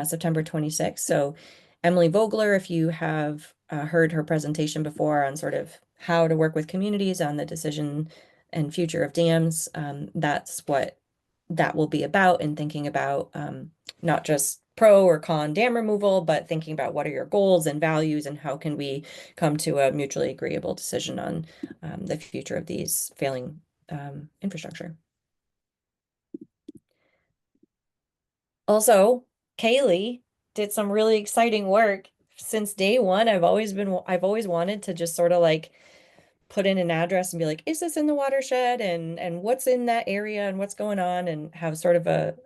September 26th. So Emily Vogler, if you have heard her presentation before on sort of how to work with communities on the decision and future of dams, that's what that will be about, and thinking about not just pro or con dam removal, but thinking about what are your goals and values and how can we come to a mutually agreeable decision on the future of these failing infrastructure. Also, Kaylee did some really exciting work since day one. I've always wanted to just sort of like put in an address and be like, is this in the watershed, and what's in that area and what's going on, and have sort of a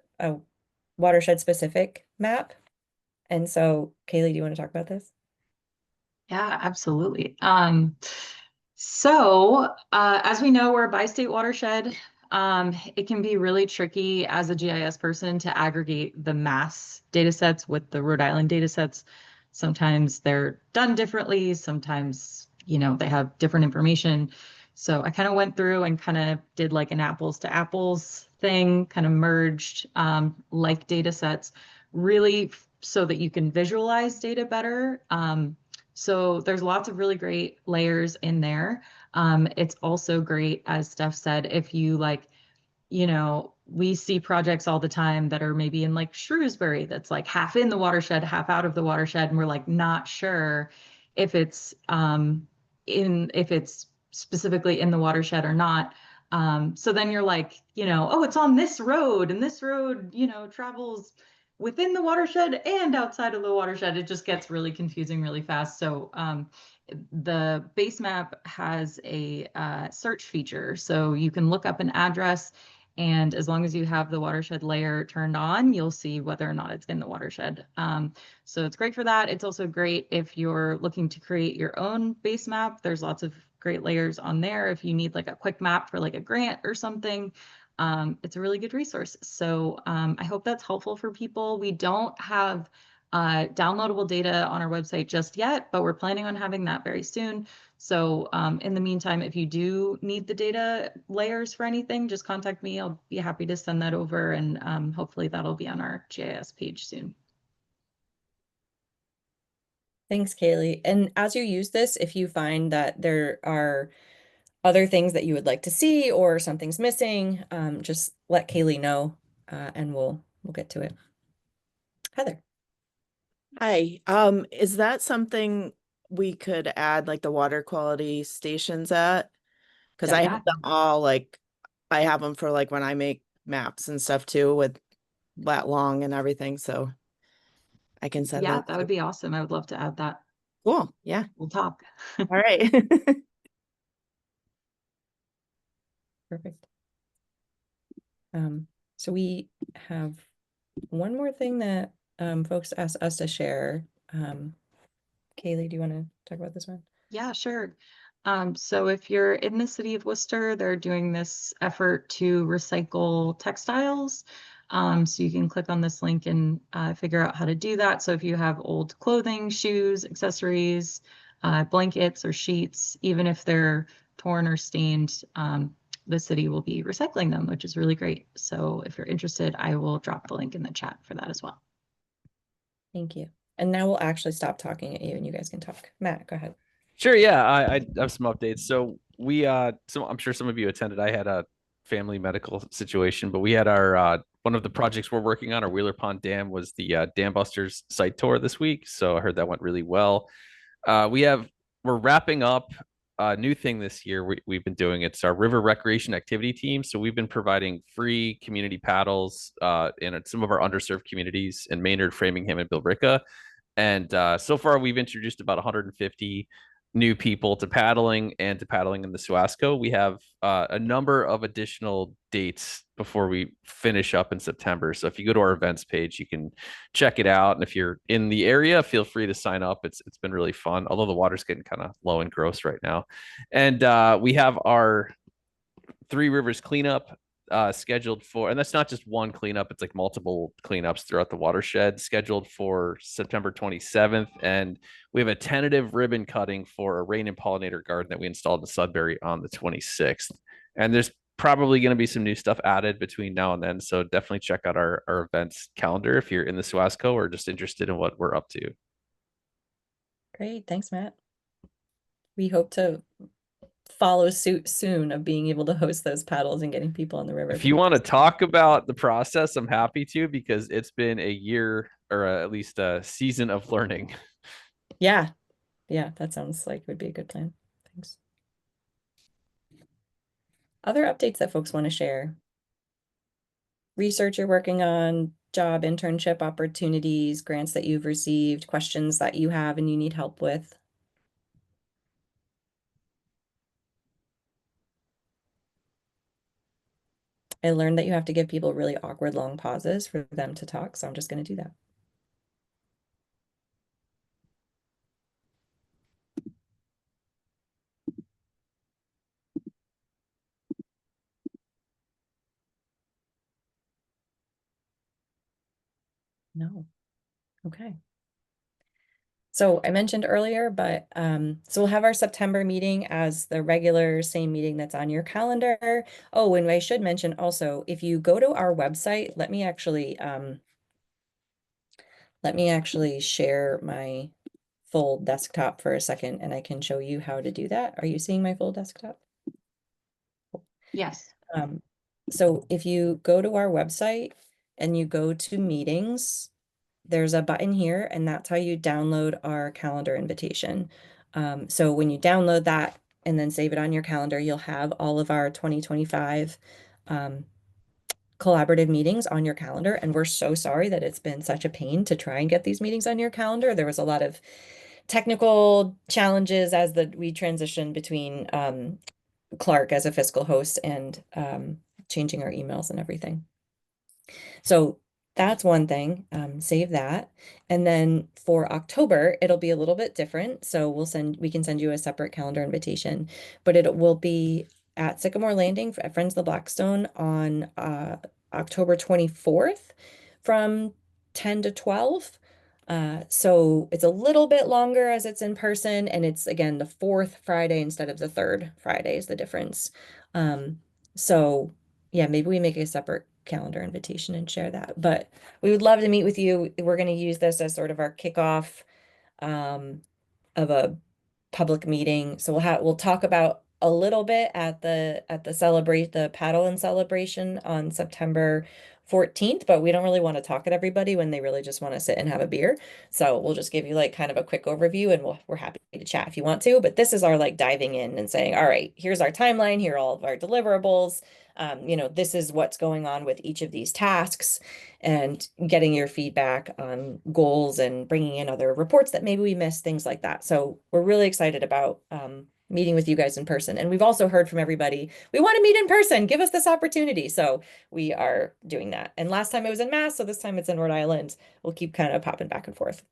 watershed specific map. And so, Kaylee, do you want to talk about this? Yeah, absolutely. So as we know, we're a bi-state watershed. It can be really tricky as a GIS person to aggregate the Mass data sets with the Rhode Island data sets. Sometimes they're done differently. Sometimes, they have different information. So I kind of went through and kind of did like an apples to apples thing, kind of merged like data sets, really so that you can visualize data better. So there's lots of really great layers in there. It's also great, as Steph said, if you we see projects all the time that are maybe in like Shrewsbury that's like half in the watershed, half out of the watershed, and we're like not sure if it's specifically in the watershed or not. So then you're like, oh, it's on this road, and this road, travels within the watershed and outside of the watershed. It just gets really confusing really fast. So the base map has a search feature. So you can look up an address, and as long as you have the watershed layer turned on, you'll see whether or not it's in the watershed. So it's great for that. It's also great if you're looking to create your own base map. There's lots of great layers on there if you need like a quick map for like a grant or something. It's a really good resource. So I hope that's helpful for people. We don't have downloadable data on our website just yet, but we're planning on having that very soon. So in the meantime, if you do need the data layers for anything, just contact me. I'll be happy to send that over, and hopefully that'll be on our GIS page soon. Thanks, Kaylee. And as you use this, if you find that there are other things that you would like to see or something's missing, just let Kaylee know, and we'll get to it. Heather. Hi, is that something we could add like the water quality stations at? Because I have them all, like, I have them for like when I make maps and stuff too with lat long and everything, so I can send Yeah, that. that would be awesome. I would love to add that. Cool, yeah. We'll talk. All right. Perfect. So we have one more thing that folks asked us to share. Kaylee, do you want to talk about this one? Yeah, sure. So if you're in the city of Worcester, they're doing this effort to recycle textiles. So you can click on this link and figure out how to do that. So if you have old clothing, shoes, accessories, blankets or sheets, even if they're torn or stained, the city will be recycling them, which is really great. So if you're interested, I will drop the link in the chat for that as well. Thank you. And now we'll actually stop talking at you and you guys can talk. Matt, go ahead. Sure. Yeah, I have some updates. So so I'm sure some of you attended. I had a family medical situation, but we had our one of the projects we're working on, our Wheeler Pond Dam, was the Dam Busters site tour this week. So I heard that went really well. We're wrapping up a new thing this year. We've been doing it's our river recreation activity team. So we've been providing free community paddles in some of our underserved communities in Maynard, Framingham, and Billerica. And so far, we've introduced about 150 new people to paddling and to paddling in the Suasco. We have a number of additional dates before we finish up in September. So if you go to our events page, you can check it out. And if you're in the area, feel free to sign up. It's been really fun, although the water's getting kind of low and gross right now. And we have our Three Rivers cleanup scheduled for, and that's not just one cleanup, it's like multiple cleanups throughout the watershed, scheduled for September 27th. And we have a tentative ribbon cutting for a rain and pollinator garden that we installed in Sudbury on the 26th. And there's probably going to be some new stuff added between now and then. So definitely check out our events calendar if you're in the Suasco or just interested in what we're up to. Great. Thanks, Matt. We hope to follow suit soon of being able to host those paddles and getting people on the river. If you want to talk about the process, I'm happy to, because it's been a year or at least a season of learning. Yeah. Yeah, that sounds like would be a good plan. Thanks. Other updates that folks want to share? Research you're working on, job internship opportunities, grants that you've received, questions that you have and you need help with. I learned that you have to give people really awkward long pauses for them to talk, so I'm just going to do that. No. Okay. So I mentioned earlier, but so we'll have our September meeting as the regular same meeting that's on your calendar. Oh, and I should mention also, if you go to our website, let me actually share my full desktop for a second and I can show you how to do that. Are you seeing my full desktop? Yes. So if you go to our website and you go to meetings, there's a button here and that's how you download our calendar invitation. So when you download that and then save it on your calendar, you'll have all of our 2025 collaborative meetings on your calendar. And we're so sorry that it's been such a pain to try and get these meetings on your calendar. There was a lot of technical challenges as we transitioned between Clark as a fiscal host and changing our emails and everything. So that's one thing. Save that. And then for October, it'll be a little bit different. So we can send you a separate calendar invitation, but it will be at Sycamore Landing at Friends of the Blackstone on October 24th from 10 to 12. So it's a little bit longer as it's in person, and it's again the fourth Friday instead of the third Friday is the difference. So yeah, maybe we make a separate calendar invitation and share that. But we would love to meet with you. We're going to use this as sort of our kickoff of a public meeting. So we'll talk about a little bit at the paddle and celebration on September 14th, but we don't really want to talk at everybody when they really just want to sit and have a beer. So we'll just give you like kind of a quick overview, and we're happy to chat if you want to. But this is our like diving in and saying, all right, here's our timeline, here are all of our deliverables. This is what's going on with each of these tasks, and getting your feedback on goals and bringing in other reports that maybe we missed, things like that. So we're really excited about meeting with you guys in person. And we've also heard from everybody, we want to meet in person, give us this opportunity. So we are doing that. And last time it was in Mass, so this time it's in Rhode Island. We'll keep kind of popping back and forth.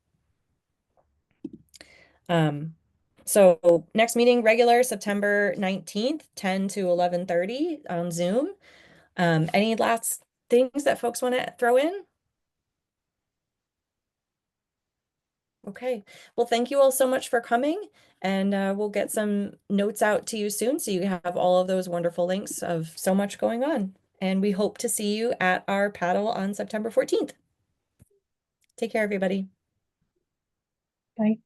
So next meeting, regular September 19th, 10 to 11:30 on Zoom. Any last things that folks want to throw in? Okay, well, thank you all so much for coming, and we'll get some notes out to you soon so you have all of those wonderful links of so much going on. And we hope to see you at our paddle on September 14th. Take care, everybody. Bye.